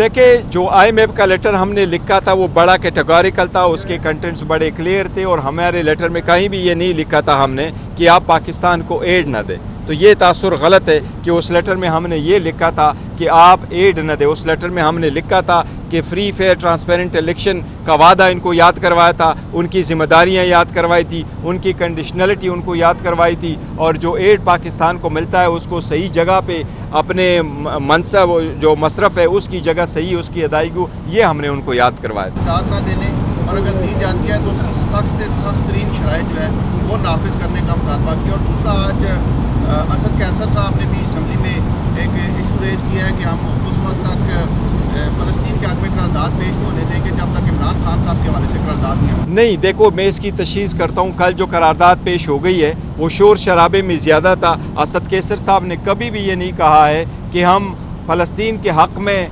देखिए, जो IMF का लेटर हमने लिखा था वो बड़ा कैटेगोरिकल था, उसके कंटेंट्स बड़े क्लियर थे और हमारे लेटर में कहीं भी ये नहीं लिखा था हमने कि आप पाकिस्तान को एड न दें। तो ये तासुर गलत है कि उस लेटर में हमने ये लिखा था कि आप एड न दें। उस लेटर में हमने लिखा था कि फ्री फेयर ट्रांसपेरेंट इलेक्शन का वादा इनको याद करवाया था, उनकी ज़िम्मेदारियाँ याद करवाई थी, उनकी कंडीशनलिटी उनको याद करवाई थी, और जो एड पाकिस्तान को मिलता है उसको सही जगह पे अपने मनसब जो मसरफ़ है उसकी जगह सही उसकी अदायगी, ये हमने उनको याद करवाया था। दाद ना देने और अगर दी जाती है तो उसकी सख्त से सख्त तरीन शराइत जो है वो नाफिज करने का मुतालबा किया। और दूसरा, आज असद कैसर साहब ने भी असम्बली में एक इशू रेज किया है कि हम उस वक्त तक फ़लस्तीन के हक़ में करारदाद पेश नहीं होने देंगे जब तक इमरान खान साहब के हवाले से करारदाद नहीं हो। नहीं, देखो, मैं इसकी तशख़ीस करता हूँ। कल जो करारदाद पेश हो गई है वो शोर शराबे में ज़्यादा था। असद कैसर साहब ने कभी भी ये नहीं कहा है कि हम फ़लस्तीन के हक़ में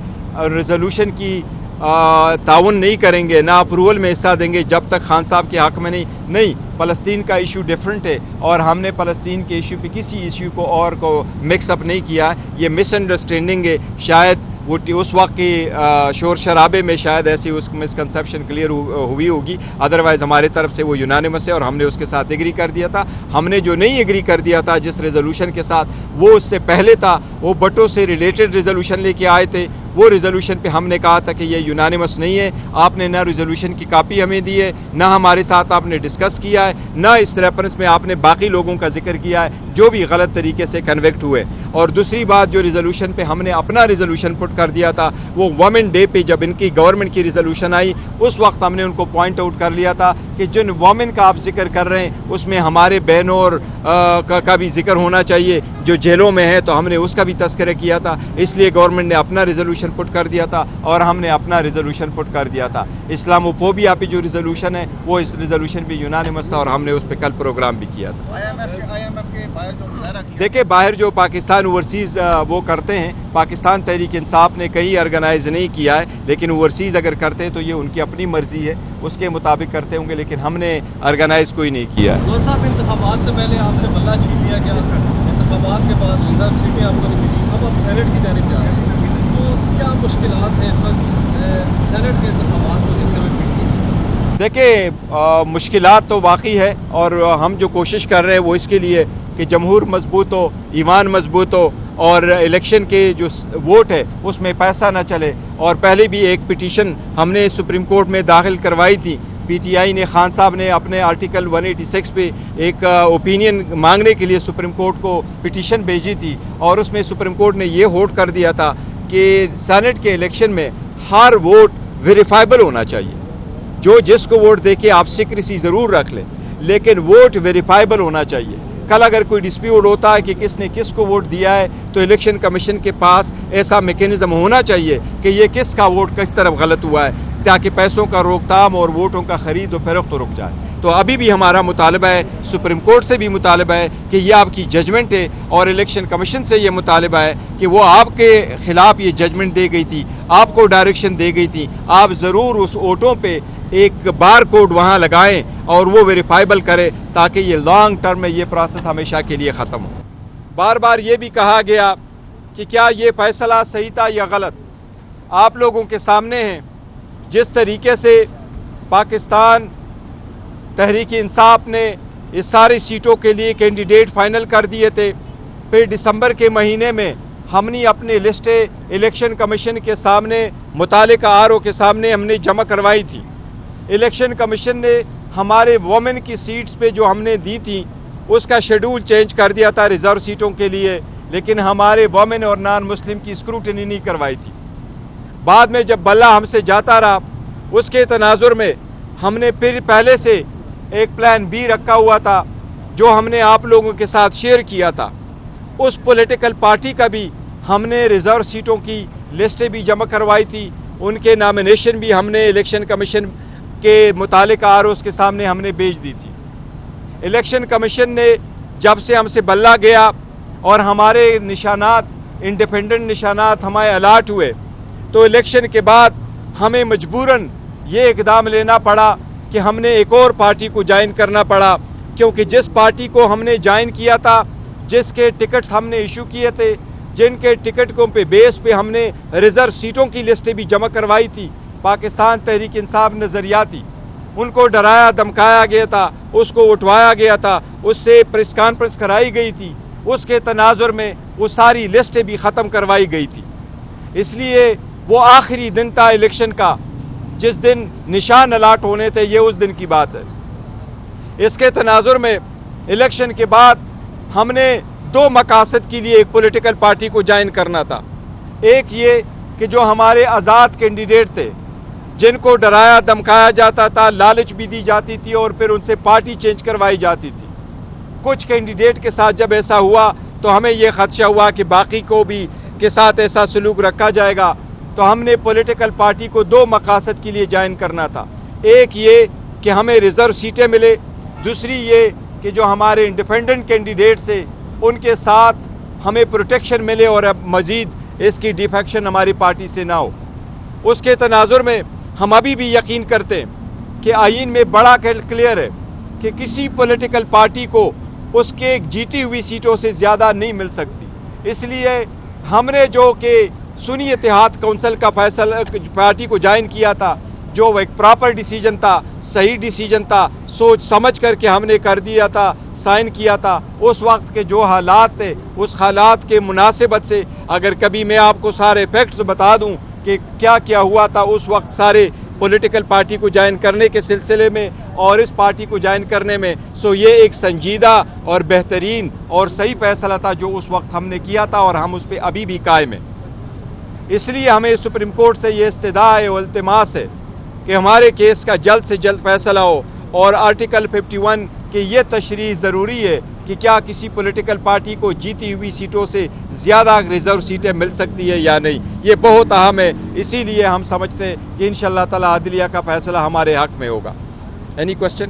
रेजोल्यूशन की ताउन नहीं करेंगे, ना अप्रूवल में हिस्सा देंगे जब तक खान साहब के हक़ में नहीं। फ़लस्तीन का इशू डिफरेंट है और हमने फ़लस्तीन के इशू पे किसी इशू को और को मिक्स अप नहीं किया। ये मिसअंडरस्टैंडिंग है, शायद वो उस वक्त के शोर शराबे में शायद ऐसी उस मिसकंसेप्शन क्लियर हुई होगी। अदरवाइज़ हमारी तरफ से वो यूनानिमस है और हमने उसके साथ एग्री कर दिया था। हमने जो नहीं एग्री कर दिया था जिस रेजोल्यूशन के साथ, वो उससे पहले था, वो बटों से रिलेटेड रेजोल्यूशन लेके आए थे। वो रेजोल्यूशन पे हमने कहा था कि ये यूनानिमस नहीं है। आपने ना रेजोल्यूशन की कापी हमें दी है, ना हमारे साथ आपने डिस्कस किया है, ना इस रेफरेंस में आपने बाकी लोगों का जिक्र किया है जो भी गलत तरीके से कन्विक्ट हुए। और दूसरी बात, जो रेजोल्यूशन पे हमने अपना रेजोल्यूशन पुट कर दिया था, वो वुमेन डे पे जब इनकी गवर्नमेंट की रेजोल्यूशन आई उस वक्त हमने उनको पॉइंट आउट कर लिया था कि जिन वुमेन का आप जिक्र कर रहे हैं उसमें हमारे बहनों और का भी जिक्र होना चाहिए जो जेलों में है, तो हमने उसका भी तस्करा किया था। इसलिए गवर्नमेंट ने अपना रेजोल्यूशन पुट कर दिया था और हमने अपना रेजोल्यूशन पुट कर दिया था। इस्लामोफोबिया पे जो रेजोल्यूशन है वो इस रेजोल्यूशन भी यूनानिमस था और हमने उस पर कल प्रोग्राम भी किया था। IMF के बाहर जो मुजाहरा किया, देखिए, बाहर जो पाकिस्तान ओवरसीज़ वो करते हैं, पाकिस्तान तहरीक इंसाफ ने कहीं ऑर्गेनाइज़ नहीं किया है, लेकिन ओवरसीज़ अगर करते हैं तो ये उनकी अपनी मर्ज़ी है, उसके मुताबिक करते होंगे, लेकिन हमने ऑर्गेनाइज़ कोई नहीं किया है। गौहर साहब, इंतखाबात से पहले आपसे बल्ला छीन लिया गया, इंतखाबात के बाद रिजर्व सीटें आपको नहीं मिली, अब आप सेनेट की जानिब जा रहे हैं, तो क्या मुश्किलात हैं इस वक्त सेनेट के इंतखाबात को देखते हुए? देखिए, मुश्किलात तो वाकई है और हम जो कोशिश कर रहे हैं वो इसके लिए कि जमहूर मजबूत हो, ईमान मजबूत हो और इलेक्शन के जो वोट है उसमें पैसा ना चले। और पहले भी एक पिटीशन हमने सुप्रीम कोर्ट में दाखिल करवाई थी। PTI ने, खान साहब ने अपने आर्टिकल 186 पे एक ओपिनियन मांगने के लिए सुप्रीम कोर्ट को पिटीशन भेजी थी और उसमें सुप्रीम कोर्ट ने ये होल्ड कर दिया था कि सेनेट के इलेक्शन में हर वोट वेरीफाइबल होना चाहिए। जो जिसको वोट दे के आप सीक्रेसी ज़रूर रख लें, लेकिन वोट वेरीफाइबल होना चाहिए। कल अगर कोई डिस्प्यूट होता है कि किसने किसको वोट दिया है तो इलेक्शन कमीशन के पास ऐसा मैकेनिज़्म होना चाहिए कि ये किसका वोट किस तरफ गलत हुआ है, ताकि पैसों का रोकथाम और वोटों का ख़रीद और फरोख्त रुक जाए। तो अभी भी हमारा मुतालबा है, सुप्रीम कोर्ट से भी मुतालबा है कि ये आपकी जजमेंट है और इलेक्शन कमीशन से ये मुतालबा है कि वो आपके ख़िलाफ़ ये जजमेंट दे गई थी, आपको डायरेक्शन दे गई थी, आप ज़रूर उस वोटों पे एक बार कोड वहाँ लगाएं और वो वेरीफाइबल करें ताकि ये लॉन्ग टर्म में ये प्रोसेस हमेशा के लिए ख़त्म हो। बार बार ये भी कहा गया कि क्या ये फ़ैसला सही था या गलत। आप लोगों के सामने है जिस तरीके से पाकिस्तान तहरीक इंसाफ ने इस सारी सीटों के लिए कैंडिडेट फाइनल कर दिए थे, फिर दिसंबर के महीने में हमने अपनी लिस्टें इलेक्शन कमीशन के सामने, मुतालिका RO के सामने हमने जमा करवाई थी। इलेक्शन कमीशन ने हमारे वोमेन की सीट्स पे जो हमने दी थी उसका शेड्यूल चेंज कर दिया था रिज़र्व सीटों के लिए, लेकिन हमारे वोमेन और नॉन मुस्लिम की स्क्रूटनी नहीं करवाई थी। बाद में जब बल्ला हमसे जाता रहा उसके तनाजुर में हमने फिर पहले से एक प्लान B रखा हुआ था जो हमने आप लोगों के साथ शेयर किया था। उस पॉलिटिकल पार्टी का भी हमने रिज़र्व सीटों की लिस्टें भी जमा करवाई थी, उनके नॉमिनेशन भी हमने इलेक्शन कमीशन के मुतालिका ROs के सामने हमने भेज दी थी। इलेक्शन कमीशन ने जब से हमसे बल्ला गया और हमारे निशानात, इंडिपेंडेंट निशानात हमारे अलाट हुए, तो इलेक्शन के बाद हमें मजबूरन ये इक़दाम लेना पड़ा कि हमने एक और पार्टी को ज्वाइन करना पड़ा, क्योंकि जिस पार्टी को हमने ज्वाइन किया था, जिसके टिकट्स हमने इशू किए थे, जिन के टिकटों पे बेस पे हमने रिज़र्व सीटों की लिस्टें भी जमा करवाई थी, पाकिस्तान तहरीक इंसाफ नज़रियाती, उनको डराया धमकाया गया था, उसको उठवाया गया था, उससे प्रेस कॉन्फ्रेंस कराई गई थी, उसके तनाजुर में वो सारी लिस्टें भी ख़त्म करवाई गई थी। इसलिए वो आखिरी दिन था इलेक्शन का, जिस दिन निशान अलाट होने थे, ये उस दिन की बात है। इसके तनाजुर में इलेक्शन के बाद हमने दो मकासद के लिए एक पॉलिटिकल पार्टी को ज्वाइन करना था। एक ये कि जो हमारे आज़ाद कैंडिडेट थे, जिनको डराया धमकाया जाता था, लालच भी दी जाती थी और फिर उनसे पार्टी चेंज करवाई जाती थी, कुछ कैंडिडेट के साथ जब ऐसा हुआ तो हमें ये खदशा हुआ कि बाकी को भी के साथ ऐसा सलूक रखा जाएगा। तो हमने पॉलिटिकल पार्टी को दो मकासद के लिए ज्वाइन करना था। एक ये कि हमें रिज़र्व सीटें मिले, दूसरी ये कि जो हमारे इंडिपेंडेंट कैंडिडेट से उनके साथ हमें प्रोटेक्शन मिले और अब मज़ीद इसकी डिफेक्शन हमारी पार्टी से ना हो। उसके तनाजुर में हम अभी भी यकीन करते हैं कि आईन में बड़ा क्लियर है कि किसी पॉलिटिकल पार्टी को उसके जीती हुई सीटों से ज़्यादा नहीं मिल सकती। इसलिए हमने जो कि सुन्नी इत्तेहाद कौंसिल का फैसला पार्टी को ज्वाइन किया था, जो एक प्रॉपर डिसीजन था, सही डिसीजन था, सोच समझ करके हमने कर दिया था, साइन किया था। उस वक्त के जो हालात थे, उस हालात के मुनासिबत से अगर कभी मैं आपको सारे फैक्ट्स बता दूं कि क्या क्या हुआ था उस वक्त सारे पॉलिटिकल पार्टी को ज्वाइन करने के सिलसिले में और इस पार्टी को ज्वाइन करने में, सो ये एक संजीदा और बेहतरीन और सही फैसला था जो उस वक्त हमने किया था और हम उस पर अभी भी कायम हैं। इसलिए हमें सुप्रीम कोर्ट से ये इस्तदा है और इल्तिमास है कि हमारे केस का जल्द से जल्द फैसला हो और आर्टिकल 51 की ये तशरीह ज़रूरी है कि क्या किसी पॉलिटिकल पार्टी को जीती हुई सीटों से ज़्यादा रिज़र्व सीटें मिल सकती है या नहीं, ये बहुत अहम है। इसीलिए हम समझते हैं कि इंशाअल्लाह ताला अदलिया का फ़ैसला हमारे हक़ में होगा। Any question?